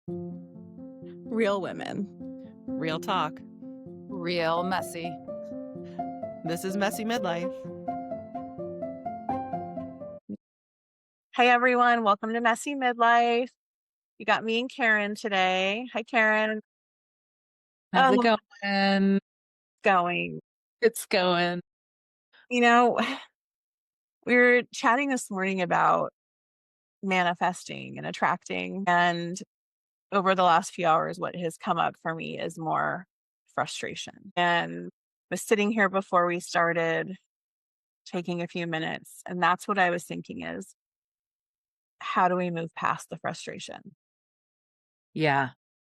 Real women. Real talk. Real messy. This is Messy Midlife. Hi, everyone. Welcome to Messy Midlife. You got me and Karen today. Hi, Karen. How's it Oh, going? going. It's going. You know, we were chatting this morning about manifesting and attracting. And over the last few hours, what has come up for me is more frustration. And was sitting here before we started taking a few minutes. And that's what I was thinking is, how do we move past the frustration? Yeah.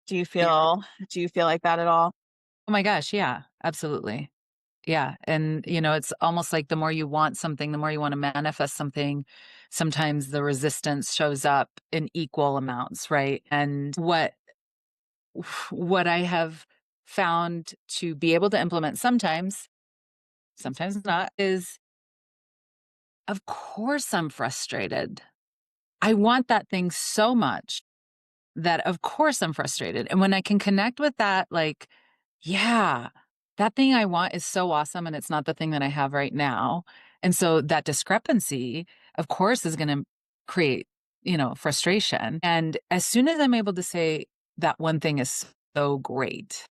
Do you feel like that at all? Oh my gosh. Yeah, absolutely. Yeah. And, it's almost like the more you want something, the more you want to manifest something, sometimes the resistance shows up in equal amounts, right? And what I have found to be able to implement sometimes not, is of course I'm frustrated. I want that thing so much that of course I'm frustrated. And when I can connect with that, like, yeah, that thing I want is so awesome and it's not the thing that I have right now. And so that discrepancy, of course, is going to create, frustration. And as soon as I'm able to say that one thing is so great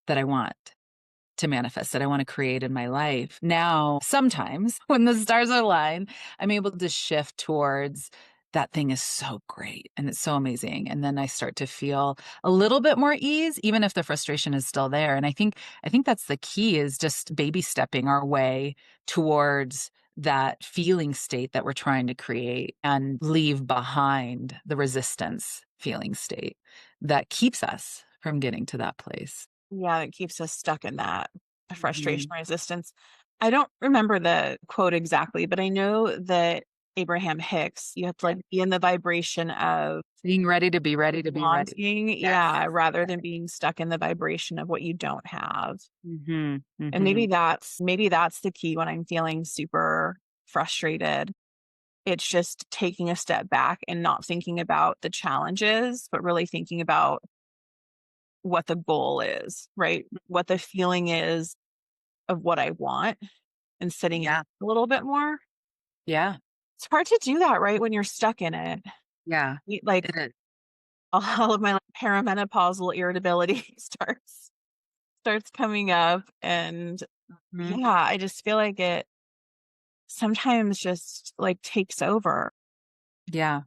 that I want to manifest, that I want to create in my life, now sometimes when the stars align, I'm able to shift towards that thing is so great and it's so amazing. And then I start to feel a little bit more ease, even if the frustration is still there. And I think that's the key, is just baby stepping our way towards that feeling state that we're trying to create and leave behind the resistance feeling state that keeps us from getting to that place. Yeah, that keeps us stuck in that frustration Mhm. resistance. I don't remember the quote exactly, but I know that Abraham Hicks, you have to like be in the vibration of Being ready to be ready to be ready. wanting, Yes. yeah, rather than being stuck in the vibration of what you don't have. Mhm, And maybe mhm. that's the key when I'm feeling super frustrated. It's just taking a step back and not thinking about the challenges, but really thinking about what the goal is, right? What the feeling is of what I want and sitting in Yeah, a little bit more. yeah, It's hard to do that, right? When you're stuck in it. yeah. Like It is. all of my like, perimenopausal irritability starts coming up. And Mhm. yeah, I just feel like it sometimes just like takes over. Yeah.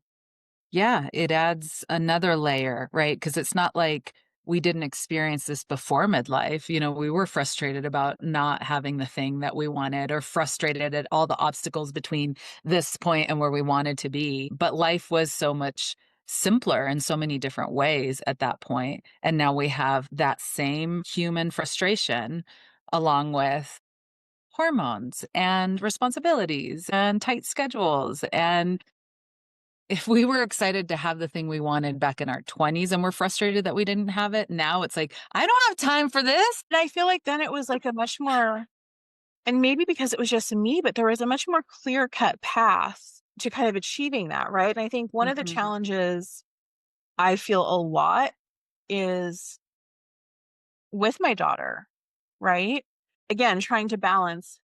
Yeah, it adds another layer, right? Because it's not like we didn't experience this before midlife. We were frustrated about not having the thing that we wanted, or frustrated at all the obstacles between this point and where we wanted to be. But life was so much simpler in so many different ways at that point. And now we have that same human frustration along with hormones and responsibilities and tight schedules. And if we were excited to have the thing we wanted back in our 20s and we're frustrated that we didn't have it, now it's like, I don't have time for this. And I feel like then it was like a much more, and maybe because it was just me, but there was a much more clear cut path to kind of achieving that, right? And I think one of the Mhm. challenges I feel a lot is with my daughter, right? Again, trying to balance,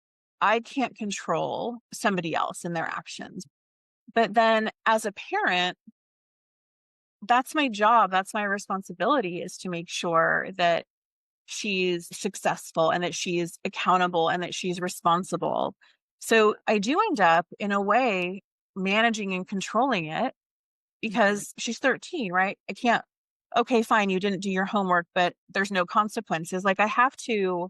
I can't control somebody else and their actions. But then as a parent, that's my job. That's my responsibility, is to make sure that she's successful and that she's accountable and that she's responsible. So I do end up, in a way, managing and controlling it Mhm. because she's 13, right? I can't, okay, fine, you didn't do your homework, but there's no consequences. Like I have to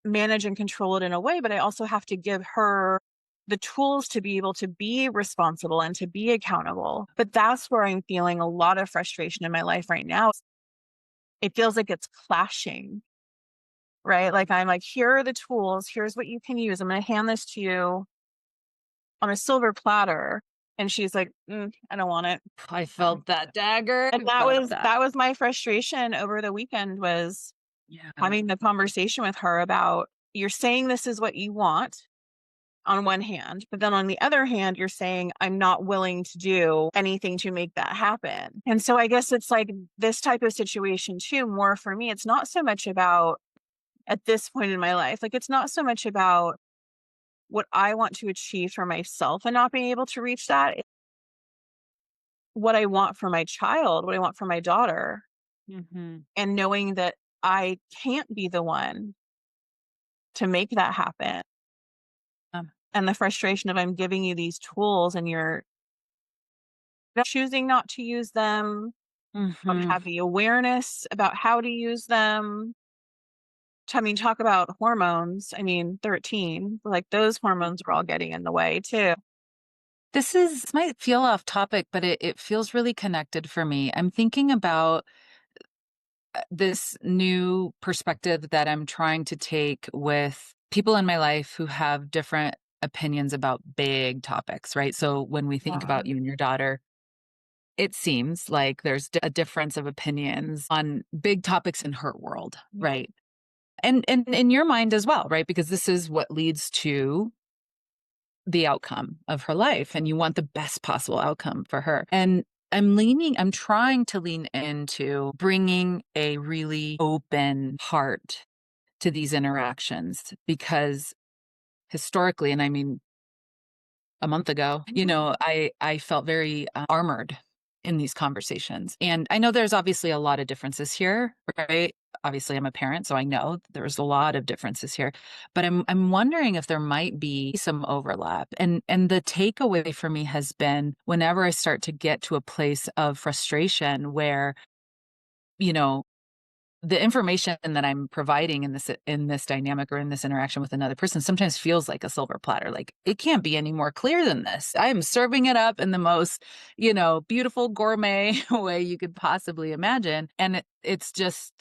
manage and control it in a way, but I also have to give her the tools to be able to be responsible and to be accountable. But that's where I'm feeling a lot of frustration in my life right now. It feels like it's clashing, right? Like I'm like, here are the tools. Here's what you can use. I'm going to hand this to you on a silver platter. And she's like, I don't want it. I felt that dagger. And I felt that. that was my frustration over the weekend, was Yeah. having the conversation with her about, you're saying this is what you want. on one hand, but then on the other hand, you're saying, I'm not willing to do anything to make that happen. And so I guess it's like this type of situation too, more for me, it's not so much about at this point in my life, like it's not so much about what I want to achieve for myself and not being able to reach that. It's what I want for my child, what I want for my daughter, Mhm. and knowing that I can't be the one to make that happen. Um, And the frustration of I'm giving you these tools and you're choosing not to use them, don't mhm. have the awareness about how to use them. I mean, talk about hormones. I mean, 13, like those hormones are all getting in the way too. This might feel off topic, but it feels really connected for me. I'm thinking about this new perspective that I'm trying to take with people in my life who have different opinions about big topics, right? So when we think Yeah. about you and your daughter, it seems like there's a difference of opinions on big topics in her world, Yeah. right? And in your mind as well, right? Because this is what leads to the outcome of her life, and you want the best possible outcome for her. And I'm trying to lean into bringing a really open heart to these interactions because historically, and I mean a month ago, Mhm. I felt very armored in these conversations. And I know there's obviously a lot of differences here, right? Obviously, I'm a parent, so I know there's a lot of differences here. But I'm wondering if there might be some overlap. And the takeaway for me has been whenever I start to get to a place of frustration where, you know, the information that I'm providing in this dynamic or in this interaction with another person sometimes feels like a silver platter. Like it can't be any more clear than this. I am serving it up in the most, beautiful gourmet way you could possibly imagine. And it's just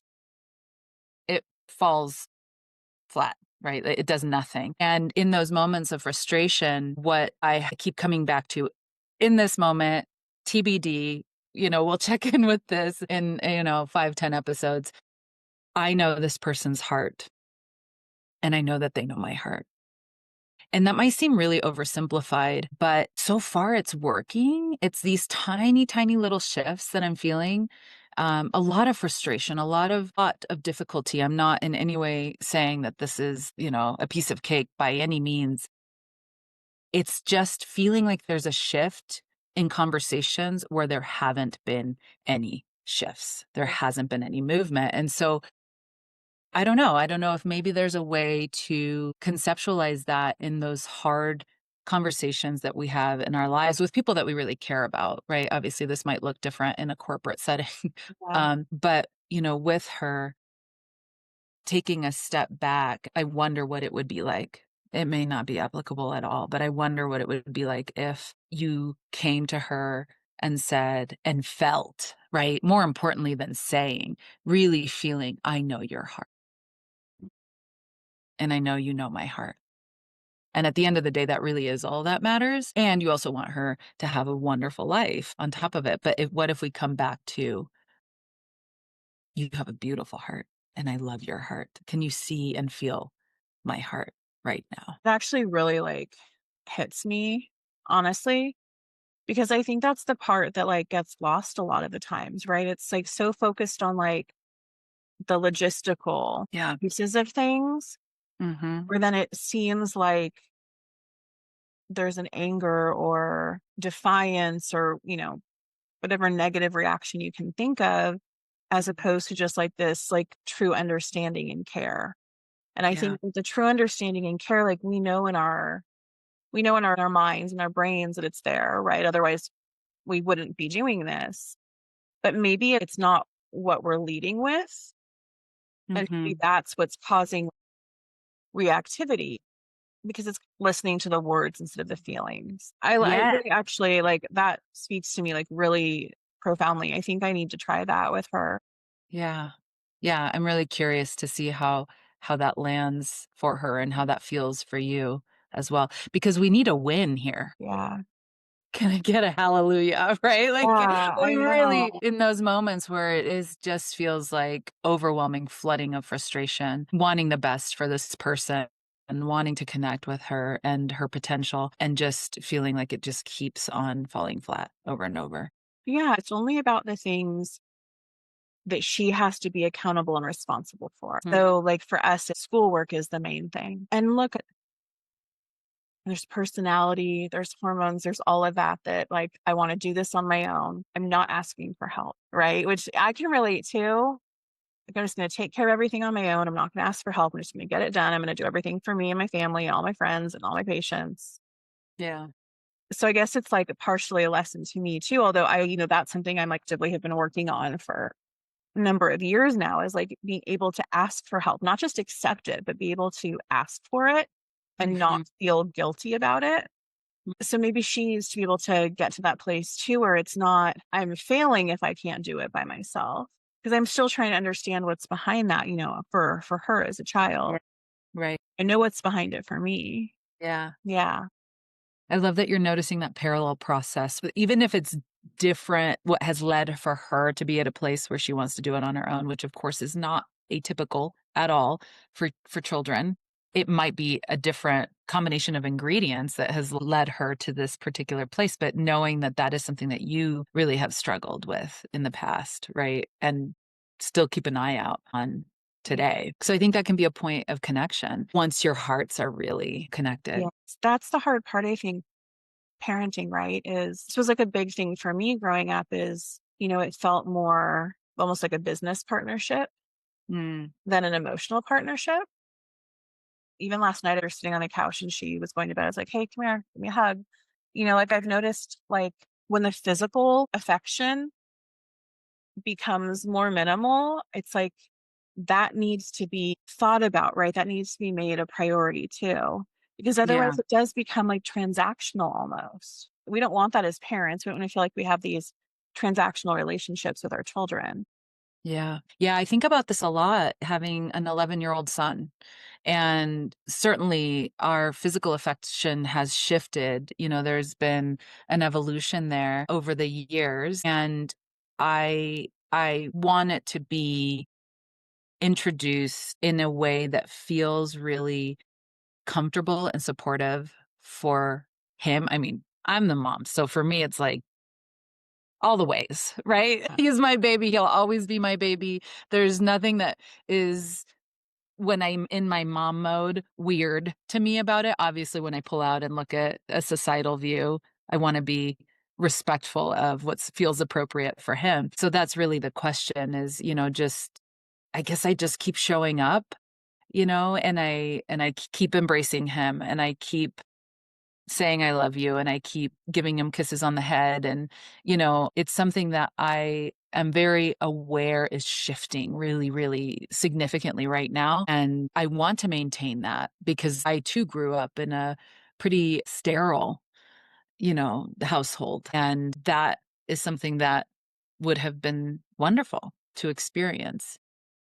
it falls flat, right? It does nothing. And in those moments of frustration, what I keep coming back to in this moment, TBD, we'll check in with this in, 5, 10 episodes. I know this person's heart, and I know that they know my heart. And that might seem really oversimplified, but so far it's working. It's these tiny, tiny little shifts that I'm feeling. A lot of frustration, a lot of difficulty. I'm not in any way saying that this is, a piece of cake by any means. It's just feeling like there's a shift in conversations where there haven't been any shifts. There hasn't been any movement. And so I don't know. I don't know if maybe there's a way to conceptualize that in those hard conversations that we have in our lives with people that we really care about, right? Obviously, this might look different in a corporate setting. Yeah. But, with her taking a step back, I wonder what it would be like. It may not be applicable at all, but I wonder what it would be like if you came to her and said and felt, right? More importantly than saying, really feeling, I know your heart and I know you know my heart. And at the end of the day, that really is all that matters. And you also want her to have a wonderful life on top of it. But what if we come back to you have a beautiful heart and I love your heart? Can you see and feel my heart right now? It actually really like hits me, honestly, because I think that's the part that like gets lost a lot of the times, right? It's like so focused on like the logistical Yeah. pieces of things, Mhm. where then it seems like there's an anger or defiance or, whatever negative reaction you can think of, as opposed to just like this like true understanding and care. And I Yeah. think with the true understanding and care, like we know in our minds and our brains that it's there, right? Otherwise we wouldn't be doing this. But maybe it's not what we're leading with. And maybe Mhm. that's what's causing reactivity because it's listening to the words instead of the feelings. I Yeah. really actually like that speaks to me like really profoundly. I think I need to try that with her. Yeah. Yeah. I'm really curious to see how that lands for her and how that feels for you as well. Because we need a win here. Yeah. Can I get a hallelujah, right? Like, Yeah, we I really know. in those moments where it is just feels like overwhelming flooding of frustration, wanting the best for this person. and wanting to connect with her and her potential and just feeling like it just keeps on falling flat over and over. Yeah, it's only about the things that she has to be accountable and responsible for. Mm. So, like for us, schoolwork is the main thing. And look, there's personality, there's hormones, there's all of that that like I want to do this on my own. I'm not asking for help, right? Which I can relate to. Like, I'm just going to take care of everything on my own. I'm not going to ask for help. I'm just going to get it done. I'm going to do everything for me and my family and all my friends and all my patients. Yeah. So I guess it's like partially a lesson to me too. Although that's something I'm actively have been working on for a number of years now, is like being able to ask for help, not just accept it, but be able to ask for it and not Mhm. feel guilty about it. So maybe she needs to be able to get to that place too, where it's not, I'm failing if I can't do it by myself. Because I'm still trying to understand what's behind that, for her as a child. Right. Right. I know what's behind it for me. Yeah. Yeah. I love that you're noticing that parallel process, but even if it's different, what has led for her to be at a place where she wants to do it on her own, which of course is not atypical at all for children. It might be a different combination of ingredients that has led her to this particular place, but knowing that that is something that you really have struggled with in the past, right? And still keep an eye out on today. So I think that can be a point of connection once your hearts are really connected. Yes. That's the hard part, I think, parenting, right? This was like a big thing for me growing up is, it felt more almost like a business partnership Mm. than an emotional partnership. Even last night, I was sitting on the couch and she was going to bed. I was like, hey, come here, give me a hug. Like I've noticed, like when the physical affection becomes more minimal, it's like that needs to be thought about, right? That needs to be made a priority too, because Yeah. otherwise it does become like transactional almost. We don't want that as parents. We don't want to feel like we have these transactional relationships with our children. Yeah. Yeah, I think about this a lot, having an 11-year-old son. And certainly our physical affection has shifted. There's been an evolution there over the years. And I want it to be introduced in a way that feels really comfortable and supportive for him. I mean, I'm the mom. So for me, it's like all the ways, right? He's my baby. He'll always be my baby. There's nothing that is, when I'm in my mom mode, weird to me about it. Obviously, when I pull out and look at a societal view, I want to be respectful of what feels appropriate for him. So that's really the question is, just I guess I just keep showing up, and I keep embracing him and I keep saying I love you and I keep giving him kisses on the head. And, it's something that I am very aware is shifting really, really significantly right now. And I want to maintain that because I too grew up in a pretty sterile, household. And that is something that would have been wonderful to experience.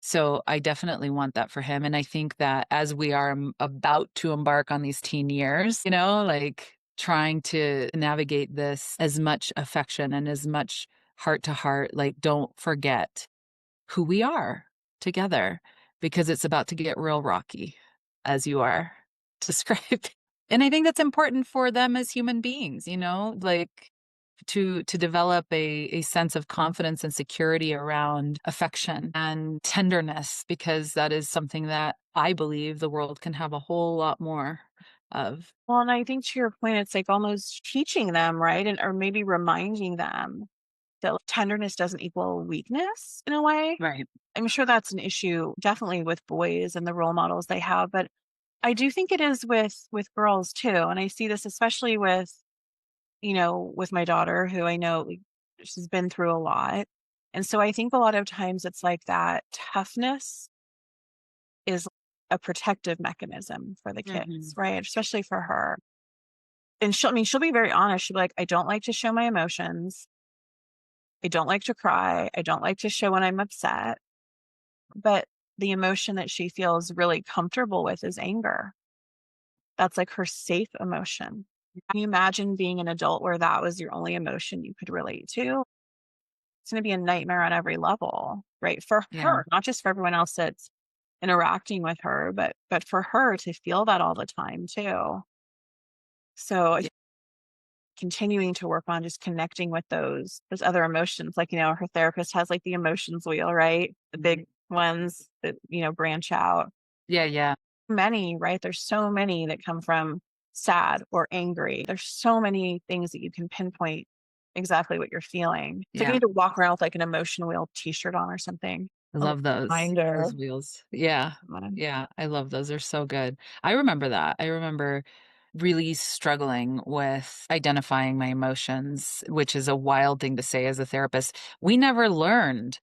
So I definitely want that for him. And I think that as we are about to embark on these teen years, like trying to navigate this as much affection and as much heart to heart, like don't forget who we are together because it's about to get real rocky as you are described. And I think that's important for them as human beings, like to develop a sense of confidence and security around affection and tenderness, because that is something that I believe the world can have a whole lot more of. Well, and I think to your point, it's like almost teaching them, right? And or maybe reminding them that like, tenderness doesn't equal weakness in a way. Right. I'm sure that's an issue definitely with boys and the role models they have, but I do think it is with girls too. And I see this especially with my daughter who I know like, she's been through a lot. And so I think a lot of times it's like that toughness is a protective mechanism for the kids, Mhm. right? Especially for her. And she'll be very honest. She'll be like, I don't like to show my emotions. I don't like to cry. I don't like to show when I'm upset. But the emotion that she feels really comfortable with is anger. That's like her safe emotion. Can you imagine being an adult where that was your only emotion you could relate to? It's going to be a nightmare on every level, right? For Yeah. her, not just for everyone else interacting with her, but for her to feel that all the time too. So Yeah. continuing to work on just connecting with those other emotions, like, her therapist has, like, the emotions wheel, right? The big ones that, branch out. Yeah, yeah, Many, right? There's so many that come from sad or angry. There's so many things that you can pinpoint exactly what you're feeling. It's like you yeah. need to walk around with, like, an emotion wheel T-shirt on or something. I A love reminder. those wheels. Yeah, Um, yeah, I love those, they're so good. I remember that. I remember really struggling with identifying my emotions, which is a wild thing to say as a therapist. We never learned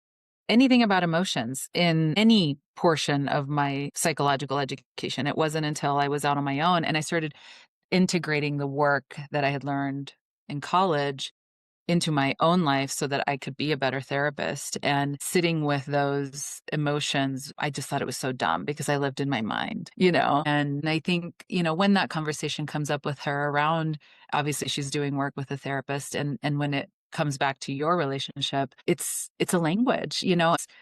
anything about emotions in any portion of my psychological education. It wasn't until I was out on my own and I started integrating the work that I had learned in college into my own life so that I could be a better therapist. And sitting with those emotions, I just thought it was so dumb because I lived in my mind, you know? And I think, when that conversation comes up with her around, obviously she's doing work with a therapist. And when it comes back to your relationship, it's a language,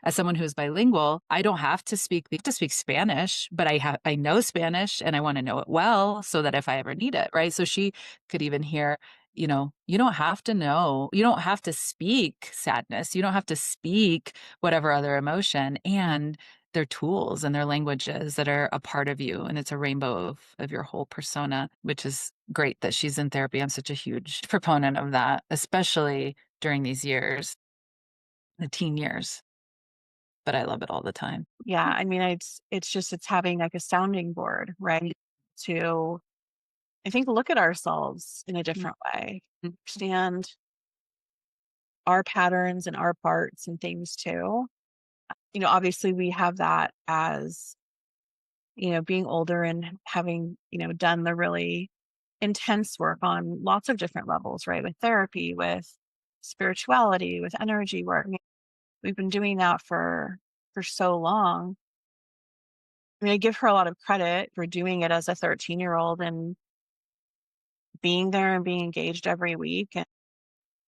as someone who's bilingual, I don't have to speak Spanish, but I know Spanish and I want to know it well so that if I ever need it, right? So she could even hear, you don't have to know, you don't have to speak sadness, you don't have to speak whatever other emotion. And they're tools and they're languages that are a part of you. And it's a rainbow of your whole persona, which is great that she's in therapy. I'm such a huge proponent of that, especially during these years, the teen years. But I love it all the time. yeah, I mean, it's having, like, a sounding board, right? To, I think, look at ourselves in a different way, Mhm. understand our patterns and our parts and things too. Obviously we have that as, being older and having, done the really intense work on lots of different levels, right? With therapy, with spirituality, with energy work. I mean, we've been doing that for so long. I mean, I give her a lot of credit for doing it as a 13-year-old and being there and being engaged every week. And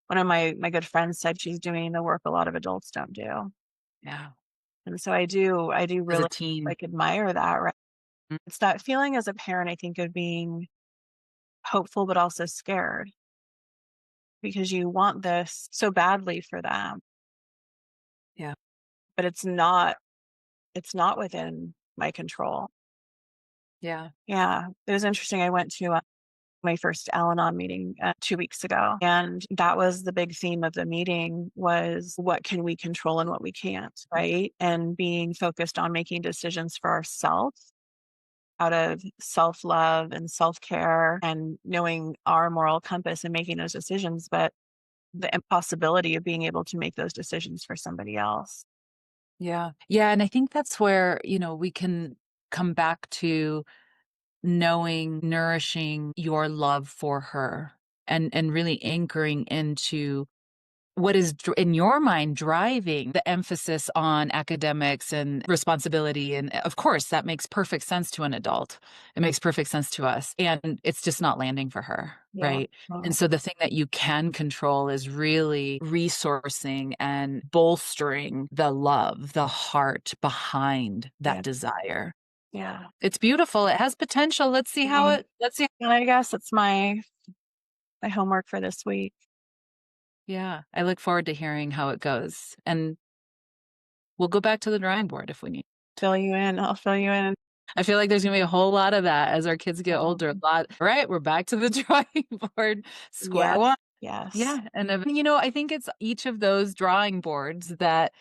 one of my good friends said she's doing the work a lot of adults don't do. Yeah. And so I do As a really, teen. like, admire that, right? Mm. It's that feeling as a parent, I think, of being hopeful but also scared because you want this so badly for them, Yeah. but it's not within my control. Yeah. Yeah, it was interesting. I went to my first Al-Anon meeting 2 weeks ago, and that was the big theme of the meeting was what can we control and what we can't, right? And being focused on making decisions for ourselves out of self-love and self-care and knowing our moral compass and making those decisions, but the impossibility of being able to make those decisions for somebody else. Yeah. Yeah. And I think that's where, we can come back to knowing, nourishing your love for her and really anchoring into what is in your mind driving the emphasis on academics and responsibility. And of course, that makes perfect sense to an adult. It makes perfect sense to us. And it's just not landing for her. Yeah. Right. And Oh, so the thing that you can control is really resourcing and bolstering the love, the heart behind that yeah. desire. Yeah. It's beautiful. It has potential. Yeah. Let's see. And I guess it's my homework for this week. Yeah. I look forward to hearing how it goes. And we'll go back to the drawing board if we need. Fill you in. I'll fill you in. I feel like there's gonna be a whole lot of that as our kids get Oh, older. A lot. All right, we're back to the drawing board. yes. Square one. Yes. Yeah. And I think it's each of those drawing boards that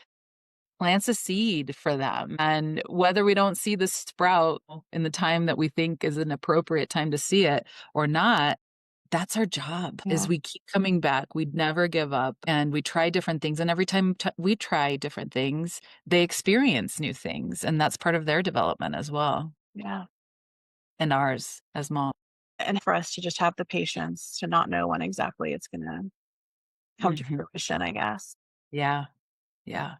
plants a seed for them. And whether we don't see the sprout in the time that we think is an appropriate time to see it or not, that's our job is Yeah. we keep coming back. We never give up and we try different things. And every time we try different things, they experience new things. And that's part of their development as well. Yeah. And ours as mom. And for us to just have the patience to not know when exactly it's going to come to Mhm. fruition, I guess. Yeah, yeah.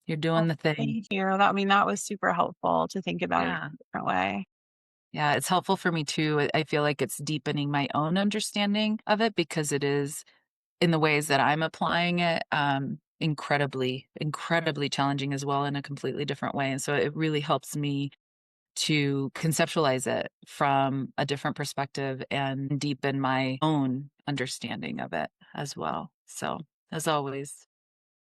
You're Well, doing the thing. thank you. I mean, that was super helpful to think about it Yeah. a different way. Yeah, it's helpful for me too. I feel like it's deepening my own understanding of it because it is in the ways that I'm applying it, incredibly, incredibly challenging as well in a completely different way. And so it really helps me to conceptualize it from a different perspective and deepen my own understanding of it as well. So, as always,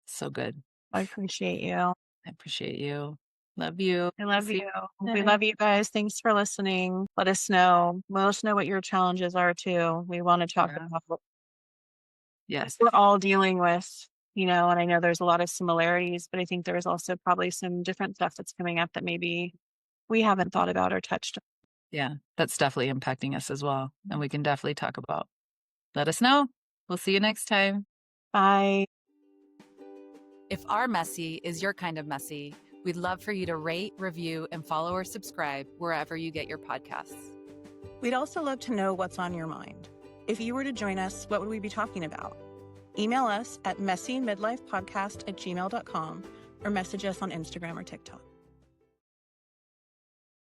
so good. I appreciate you. I appreciate you. Love you. I love See you. you. We love you guys. Thanks for listening. Let us know. Let us know what your challenges are too. We want to talk Yeah. about what Yes. we're all dealing with, and I know there's a lot of similarities, but I think there's also probably some different stuff that's coming up that maybe we haven't thought about or touched. Yeah. That's definitely impacting us as well. And we can definitely talk about. Let us know. We'll see you next time. Bye. If our messy is your kind of messy, we'd love for you to rate, review, and follow or subscribe wherever you get your podcasts. We'd also love to know what's on your mind. If you were to join us, what would we be talking about? Email us at messymidlifepodcast@gmail.com or message us on Instagram or TikTok.